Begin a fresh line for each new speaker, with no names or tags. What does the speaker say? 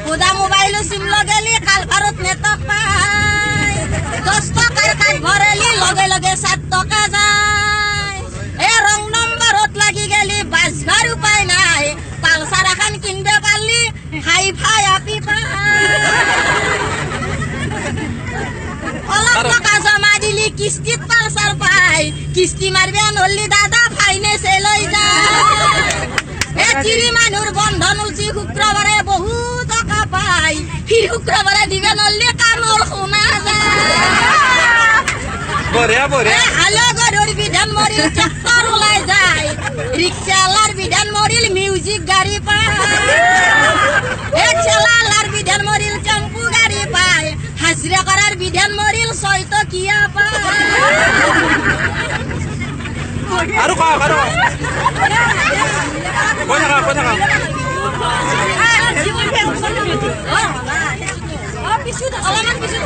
পুদা mobile সিম লগেলি কাল ভারত নেটক পাই 10 টাকার কাজ ভরেলি লগে লগে 7 টাকা যায় এ রং নম্বরত লাগি গেলি বাজবার উপায় নাই পালসার এখন কিনবে পারলি হাই ফাই আপি পাই অলপ টাকা জমা দিলি কিস্তিত পালসার পাই কিস্তি মারবে নলি দাদা ফাইনেন্স লই যায় এ চিরি মানুর বন্ধন উচি শুক্রবারে বহু টাকা পাই ফির শুক্রবারে দিবে নলি কামল শুনা যায় আলো গরুর বিধান মরিল ট্রাক্টর ওলাই যায় রিক্সাওয়ালার বিধান মরিল মিউজিক গাড়ি পায় এ ঠেলাওয়ালার বিধান মরিল টেম্পু গাড়ি পায় হাজিরা করার বিধান মরিল 6 টকিয়া পায়
আৰু কোৱা কৈ থাকা
অলপমান পিছত